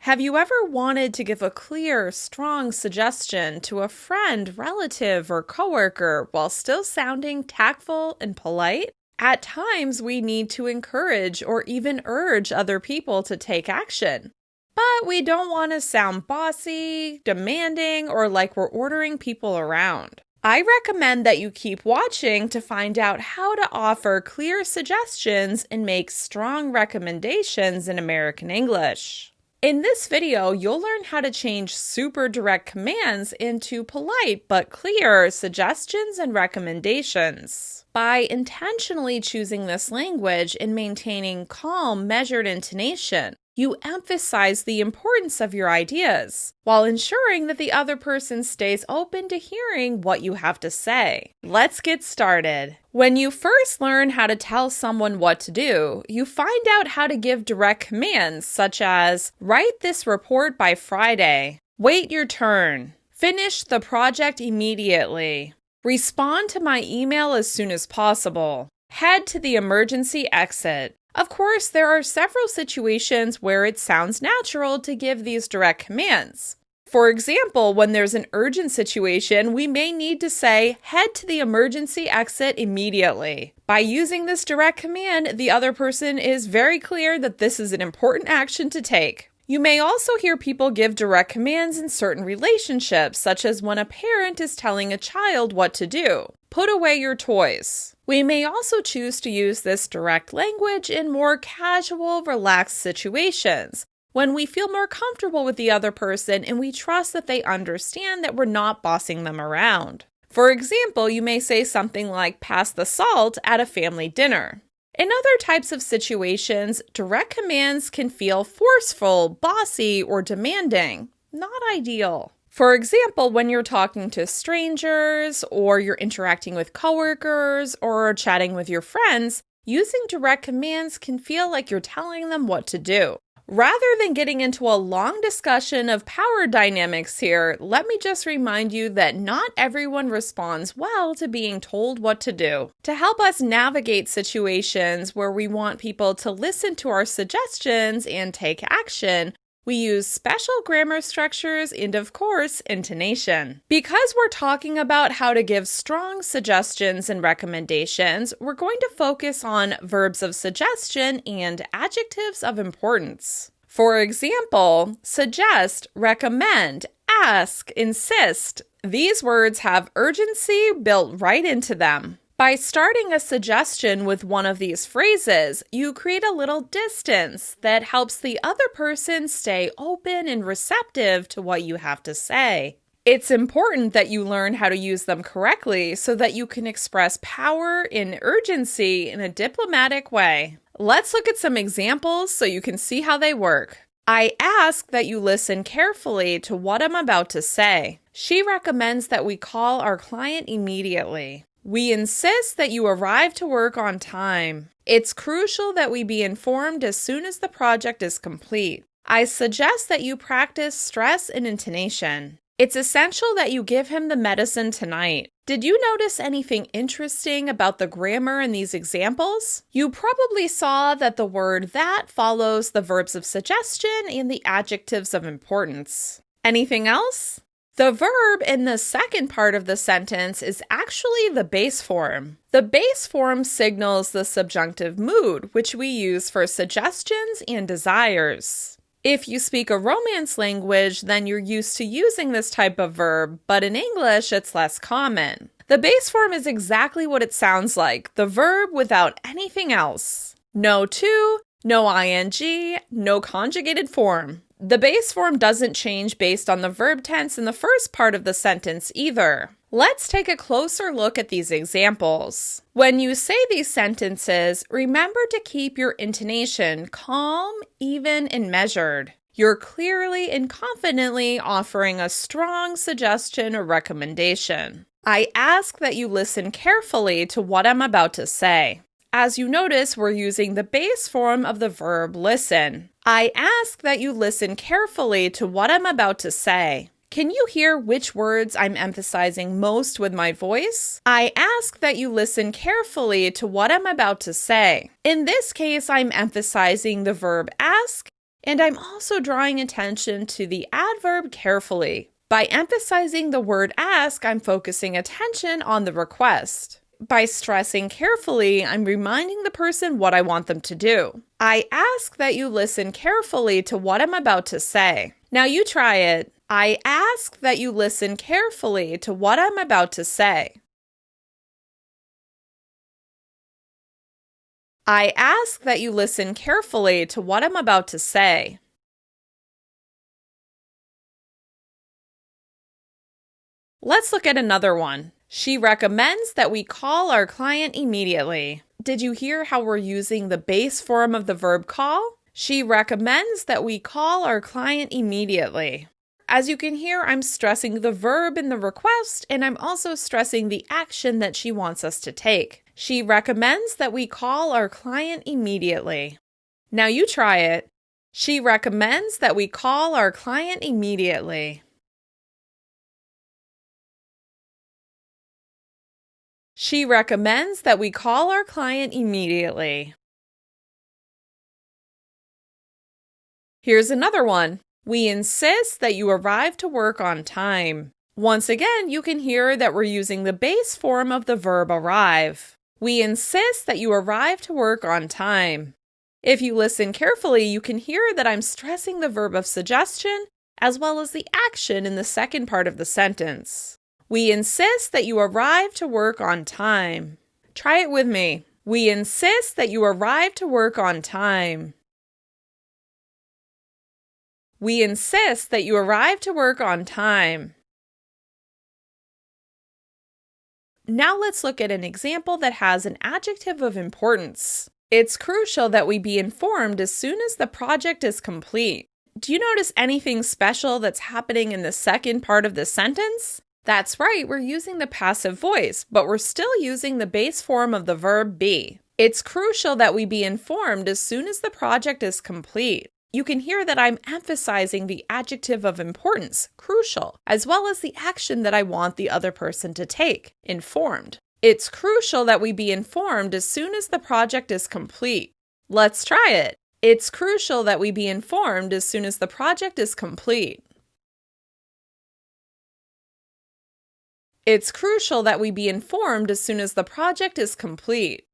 Have you ever wanted to give a clear, strong suggestion to a friend, relative, or coworker while still sounding tactful and polite? At times, we need to encourage or even urge other people to take action. But we don't want to sound bossy, demanding, or like we're ordering people around. I recommend that you keep watching to find out how to offer clear suggestions and make strong recommendations in American English. In this video, you'll learn how to change super direct commands into polite but clear suggestions and recommendations. By intentionally choosing this language and maintaining calm, measured intonation, you emphasize the importance of your ideas while ensuring that the other person stays open to hearing what you have to say. Let's get started. When you first learn how to tell someone what to do, you find out how to give direct commands such as, write this report by Friday, wait your turn, finish the project immediately, respond to my email as soon as possible, head to the emergency exit. Of course, there are several situations where it sounds natural to give these direct commands. For example, when there's an urgent situation, we may need to say, head to the emergency exit immediately. By using this direct command, the other person is very clear that this is an important action to take. You may also hear people give direct commands in certain relationships, such as when a parent is telling a child what to do. Put away your toys. We may also choose to use this direct language in more casual, relaxed situations, when we feel more comfortable with the other person and we trust that they understand that we're not bossing them around. For example, you may say something like, pass the salt at a family dinner. In other types of situations, direct commands can feel forceful, bossy, or demanding. Not ideal. For example, when you're talking to strangers, or you're interacting with coworkers, or chatting with your friends, using direct commands can feel like you're telling them what to do. Rather than getting into a long discussion of power dynamics here, let me just remind you that not everyone responds well to being told what to do. To help us navigate situations where we want people to listen to our suggestions and take action, we use special grammar structures and, of course, intonation. Because we're talking about how to give strong suggestions and recommendations, we're going to focus on verbs of suggestion and adjectives of importance. For example, suggest, recommend, ask, insist. These words have urgency built right into them. By starting a suggestion with one of these phrases, you create a little distance that helps the other person stay open and receptive to what you have to say. It's important that you learn how to use them correctly so that you can express power and urgency in a diplomatic way. Let's look at some examples so you can see how they work. I ask that you listen carefully to what I'm about to say. She recommends that we call our client immediately. We insist that you arrive to work on time. It's crucial that we be informed as soon as the project is complete. I suggest that you practice stress and intonation. It's essential that you give him the medicine tonight. Did you notice anything interesting about the grammar in these examples? You probably saw that the word that follows the verbs of suggestion and the adjectives of importance. Anything else? The verb in the second part of the sentence is actually the base form. The base form signals the subjunctive mood, which we use for suggestions and desires. If you speak a Romance language, then you're used to using this type of verb, but in English, it's less common. The base form is exactly what it sounds like, the verb without anything else. No to, no ing, no conjugated form. The base form doesn't change based on the verb tense in the first part of the sentence either. Let's take a closer look at these examples. When you say these sentences, remember to keep your intonation calm, even, and measured. You're clearly and confidently offering a strong suggestion or recommendation. I ask that you listen carefully to what I'm about to say. As you notice, we're using the base form of the verb listen. I ask that you listen carefully to what I'm about to say. Can you hear which words I'm emphasizing most with my voice? I ask that you listen carefully to what I'm about to say. In this case, I'm emphasizing the verb ask And I'm also drawing attention to the adverb carefully. By emphasizing the word ask, I'm focusing attention on the request. By stressing carefully, I'm reminding the person what I want them to do. I ask that you listen carefully to what I'm about to say. Now you try it. I ask that you listen carefully to what I'm about to say. I ask that you listen carefully to what I'm about to say. Let's look at another one. She recommends that we call our client immediately. Did you hear how we're using the base form of the verb call? She recommends that we call our client immediately. As you can hear, I'm stressing the verb in the request, and I'm also stressing the action that she wants us to take. She recommends that we call our client immediately. Now you try it. She recommends that we call our client immediately. She recommends that we call our client immediately. Here's another one. We insist that you arrive to work on time. Once again, you can hear that we're using the base form of the verb arrive. We insist that you arrive to work on time. If you listen carefully, you can hear that I'm stressing the verb of suggestion as well as the action in the second part of the sentence. We insist that you arrive to work on time. Try it with me. We insist that you arrive to work on time. We insist that you arrive to work on time. Now let's look at an example that has an adjective of importance. It's crucial that we be informed as soon as the project is complete. Do you notice anything special that's happening in the second part of the sentence? That's right, we're using the passive voice, but we're still using the base form of the verb be. It's crucial that we be informed as soon as the project is complete. You can hear that I'm emphasizing the adjective of importance, crucial, as well as the action that I want the other person to take, informed. It's crucial that we be informed as soon as the project is complete. Let's try it. It's crucial that we be informed as soon as the project is complete. It's crucial that we be informed as soon as the project is complete.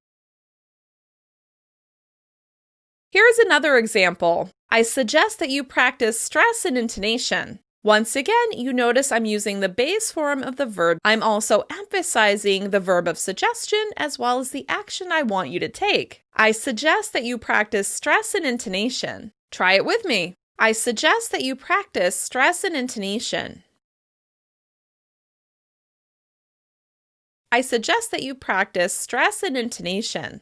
Here's another example. I suggest that you practice stress and intonation. Once again, you notice I'm using the base form of the verb. I'm also emphasizing the verb of suggestion as well as the action I want you to take. I suggest that you practice stress and intonation. Try it with me. I suggest that you practice stress and intonation. I suggest that you practice stress and intonation.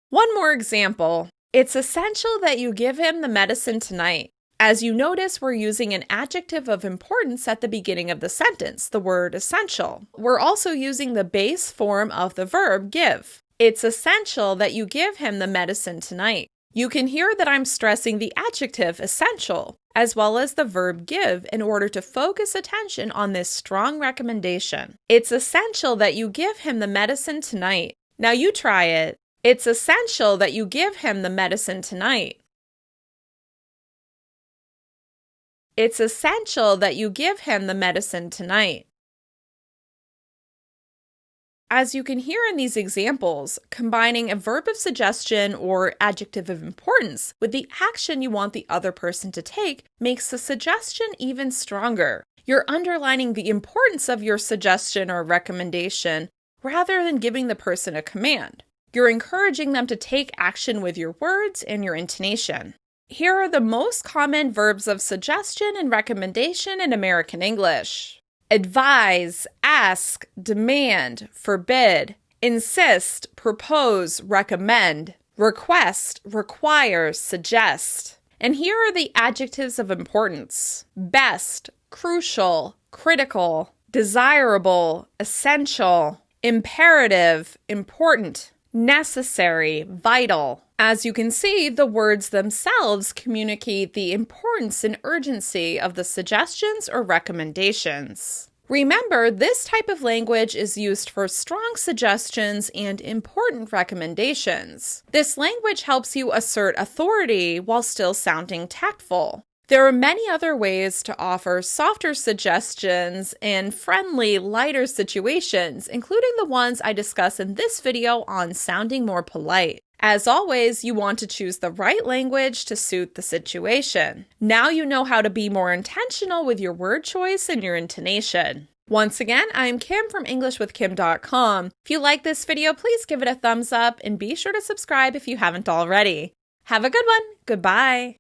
One more example. It's essential that you give him the medicine tonight. As you notice, we're using an adjective of importance at the beginning of the sentence, the word essential. We're also using the base form of the verb give. It's essential that you give him the medicine tonight. You can hear that I'm stressing the adjective essential, as well as the verb give in order to focus attention on this strong recommendation. It's essential that you give him the medicine tonight. Now you try it. It's essential that you give him the medicine tonight. It's essential that you give him the medicine tonight. As you can hear in these examples, combining a verb of suggestion or adjective of importance with the action you want the other person to take makes the suggestion even stronger. You're underlining the importance of your suggestion or recommendation rather than giving the person a command. You're encouraging them to take action with your words and your intonation. Here are the most common verbs of suggestion and recommendation in American English. Advise, ask, demand, forbid, insist, propose, recommend, request, require, suggest. And here are the adjectives of importance: best, crucial, critical, desirable, essential, imperative, important, necessary, vital. As you can see, the words themselves communicate the importance and urgency of the suggestions or recommendations. Remember, this type of language is used for strong suggestions and important recommendations. This language helps you assert authority while still sounding tactful. There are many other ways to offer softer suggestions in friendly, lighter situations, including the ones I discuss in this video on sounding more polite. As always, you want to choose the right language to suit the situation. Now you know how to be more intentional with your word choice and your intonation. Once again, I'm Kim from EnglishWithKim.com. If you like this video, please give it a thumbs up and be sure to subscribe if you haven't already. Have a good one. Goodbye.